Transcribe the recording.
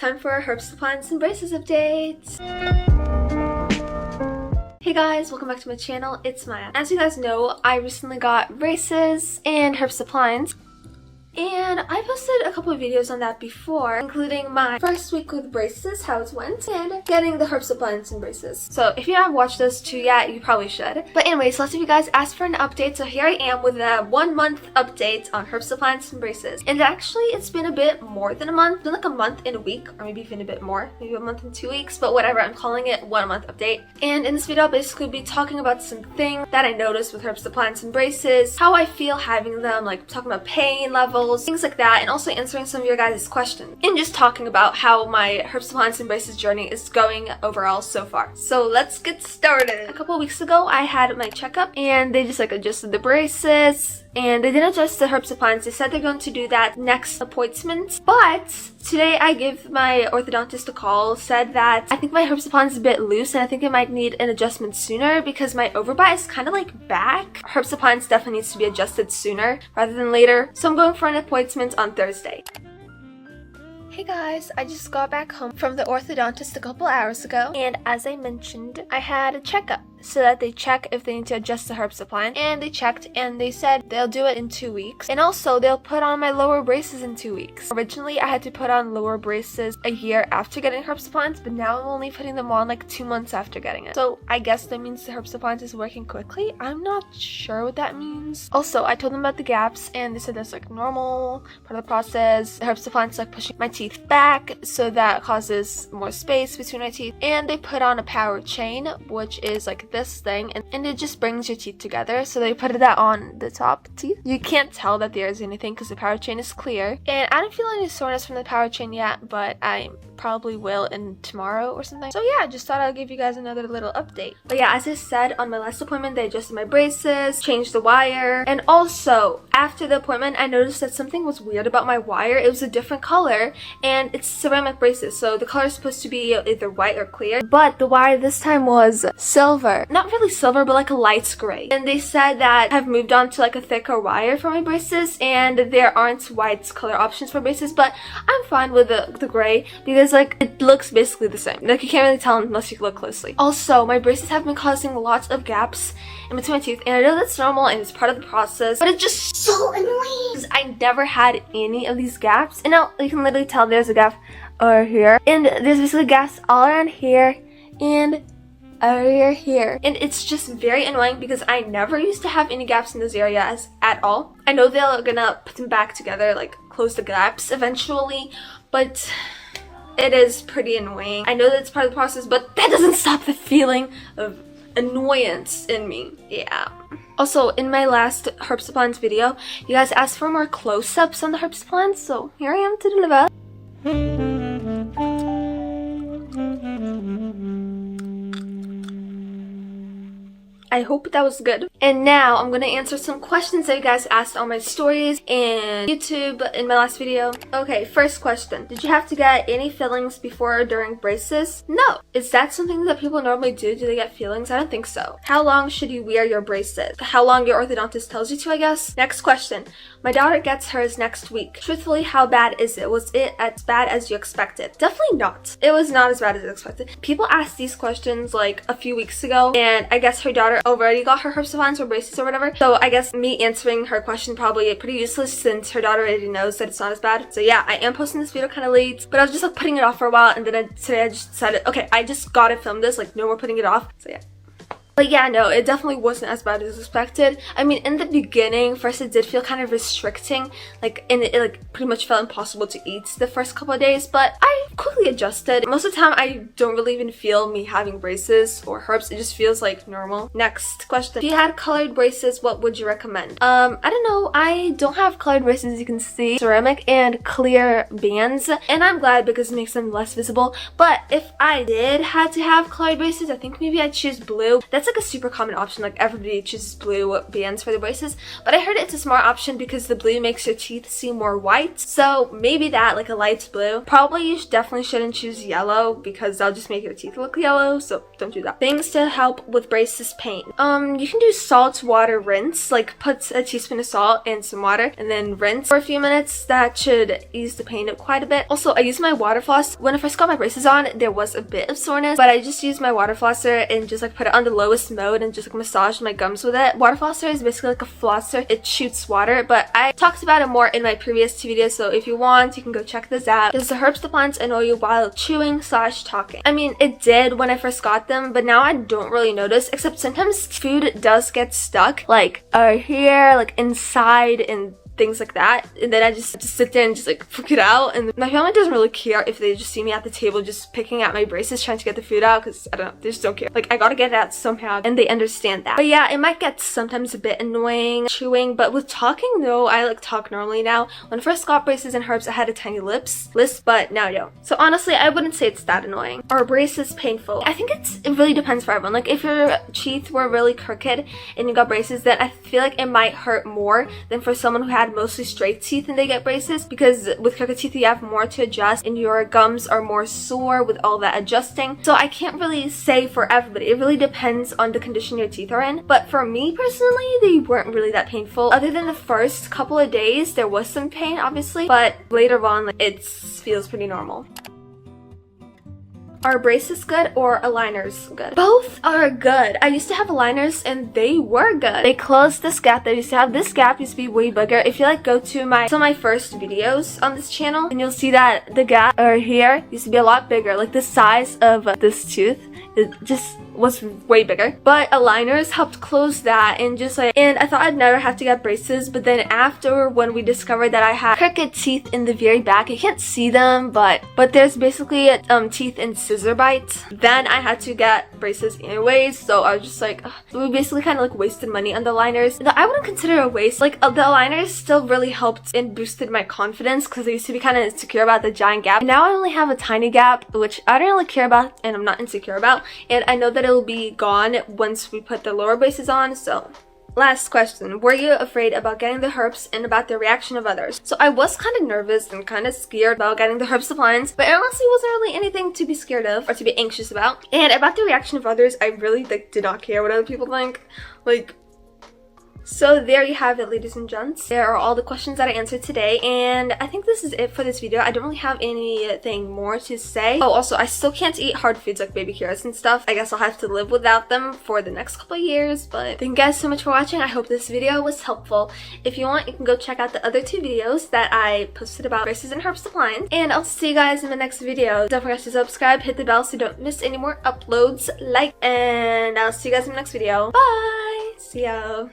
time for a HERBST Appliance and Braces update. Hey guys, welcome back to my channel. It's Maya. As you guys know, I recently got braces and HERBST Appliance. And I posted a couple of videos on that before, including my first week with braces, how it went, and getting the HERBST Appliance and Braces. So if you haven't watched those two yet, you probably should. But anyways, lots of you guys asked for an update, so here I am with a 1 month update on HERBST Appliance and Braces. And actually, it's been a bit more than a month. It's been like a month and a week, or maybe even a bit more. Maybe a month and 2 weeks, but whatever, I'm calling it 1 month update. And in this video, I'll basically be talking about some things that I noticed with HERBST Appliance and Braces, how I feel having them, like talking about pain levels, things like that, and also answering some of your guys' questions and just talking about how my HERBST Appliance and Braces journey is going overall so far. So let's get started. A couple of weeks ago I had my checkup and they just like adjusted the braces and they didn't adjust the HERBST Appliance. They said they're going to do that next appointment, but today I gave my orthodontist a call, said that I think my HERBST Appliance is a bit loose and I think it might need an adjustment sooner because my overbite is kind of like back. HERBST Appliance definitely needs to be adjusted sooner rather than later, so I'm going for an appointment on Thursday. Hey guys, I just got back home from the orthodontist a couple hours ago, and as I mentioned, I had a checkup so that they check if they need to adjust the HERBST Appliance, and they checked and they said they'll do it in 2 weeks, and also they'll put on my lower braces in 2 weeks. Originally I had to put on lower braces a year after getting HERBST Appliance, but now I'm only putting them on like 2 months after getting it. So I guess that means the HERBST Appliance is working quickly. I'm not sure what that means. Also, I told them about the gaps and they said that's like normal part of the process. The HERBST Appliance is like pushing my teeth back, so that causes more space between my teeth, and they put on a power chain, which is like this thing, and it just brings your teeth together. So they put that on the top teeth. You can't tell that there's anything because the power chain is clear, and I don't feel any soreness from the power chain yet, but I probably will in tomorrow or something. So yeah, I just thought I'll give you guys another little update. But yeah, as I said, on my last appointment they adjusted my braces, changed the wire, and also after the appointment I noticed that something was weird about my wire. It was a different color, and it's ceramic braces, so the color is supposed to be either white or clear, but the wire this time was silver. Not really silver, but like a light gray. And they said that I've moved on to like a thicker wire for my braces, and there aren't white color options for braces, but I'm fine with the gray because like it looks basically the same. Like you can't really tell unless you look closely. Also, my braces have been causing lots of gaps in between my teeth, and I know that's normal and it's part of the process, but it's just so annoying because I never had any of these gaps. And now you can literally tell there's a gap over here, and there's basically gaps all around here and over here, and it's just very annoying because I never used to have any gaps in those areas at all. I know they're gonna put them back together, like close the gaps eventually, but it is pretty annoying. I know that it's part of the process, but that doesn't stop the feeling of annoyance in me. Yeah. Also, in my last HERBST Appliance video, you guys asked for more close-ups on the HERBST Appliance, so here I am to deliver. I hope that was good. And now I'm gonna answer some questions that you guys asked on my stories and YouTube in my last video. Okay, first question. Did you have to get any fillings before or during braces? No. Is that something that people normally do? Do they get fillings? I don't think so. How long should you wear your braces? How long your orthodontist tells you to, I guess. Next question. My daughter gets hers next week. Truthfully, how bad is it? Was it as bad as you expected? Definitely not. It was not as bad as expected. People asked these questions like a few weeks ago, and I guess her daughter already got her HERBST Appliance or braces or whatever. So I guess me answering her question probably pretty useless since her daughter already knows that it's not as bad. So yeah, I am posting this video kind of late, but I was just like putting it off for a while, and then today I just decided, okay, I just gotta film this, like no more putting it off. So yeah. But yeah, no, it definitely wasn't as bad as expected. I mean, in the beginning, first it did feel kind of restricting, like, and it like pretty much felt impossible to eat the first couple of days, but I quickly adjusted. Most of the time, I don't really even feel me having braces or HERBST. It just feels like normal. Next question. If you had colored braces, what would you recommend? I don't know. I don't have colored braces, as you can see. Ceramic and clear bands, and I'm glad because it makes them less visible. But if I did have to have colored braces, I think maybe I'd choose blue. That's like a super common option, like everybody chooses blue bands for the braces, but I heard it's a smart option because the blue makes your teeth seem more white. So maybe that, like a light blue. Probably you definitely shouldn't choose yellow because that'll just make your teeth look yellow, so don't do that. Things to help with braces pain. You can do salt water rinse, like put a teaspoon of salt in some water and then rinse for a few minutes. That should ease the pain up quite a bit. Also, I use my water floss. When I first got my braces on, there was a bit of soreness, but I just used my water flosser and just like put it on the lowest mode and just like massage my gums with it. Water flosser is basically like a flosser. It shoots water, but I talked about it more in my previous two videos, so if you want, you can go check this out. Does the HERBST Appliance annoy you while chewing/talking? I mean, it did when I first got them, but now I don't really notice, except sometimes food does get stuck, like here, like inside, and things like that, and then I just sit there and just like fuck it out. And my family doesn't really care if they just see me at the table just picking at my braces trying to get the food out, because I don't know, they just don't care. Like, I gotta get it out somehow, and they understand that. But yeah, it might get sometimes a bit annoying chewing, but with talking though, I like talk normally now. When I first got braces and HERBST, I had a tiny lisp, but now I don't. So honestly, I wouldn't say it's that annoying. Are braces painful? I think it really depends for everyone. Like, if your teeth were really crooked and you got braces, then I feel like it might hurt more than for someone who had mostly straight teeth and they get braces, because with crooked teeth you have more to adjust and your gums are more sore with all that adjusting. So I can't really say for everybody. It really depends on the condition your teeth are in. But for me personally, they weren't really that painful. Other than the first couple of days, there was some pain obviously, but later on, like, it feels pretty normal. Are braces good or aligners good? Both are good. I used to have aligners and they were good. They closed this gap. They used to have this gap used to be way bigger. If you like go to some of my first videos on this channel, and you'll see that the gap here used to be a lot bigger. Like the size of this tooth, it just was way bigger. But aligners helped close that, and I thought I'd never have to get braces, but then after, when we discovered that I had crooked teeth in the very back, you can't see them, but there's basically teeth in scissor bites, then I had to get braces anyways. So I was just like, ugh. We basically kind of like wasted money on the aligners. I wouldn't consider it a waste. Like, the aligners still really helped and boosted my confidence, because I used to be kind of insecure about the giant gap. Now I only have a tiny gap, which I don't really care about and I'm not insecure about, and I know that it'll be gone once we put the lower braces on. So last question, were you afraid about getting the HERBST and about the reaction of others? So I was kind of nervous and kind of scared about getting the HERBST Appliance, but it honestly wasn't really anything to be scared of or to be anxious about. And about the reaction of others, I really did not care what other people think. Like, so there you have it, ladies and gents. There are all the questions that I answered today, and I think this is it for this video. I don't really have anything more to say. Oh, also, I still can't eat hard foods like baby carrots and stuff. I guess I'll have to live without them for the next couple of years, but thank you guys so much for watching. I hope this video was helpful. If you want, you can go check out the other two videos that I posted about braces and HERBST Appliance, and I'll see you guys in the next video. Don't forget to subscribe, hit the bell so you don't miss any more uploads, and I'll see you guys in the next video. Bye! See ya!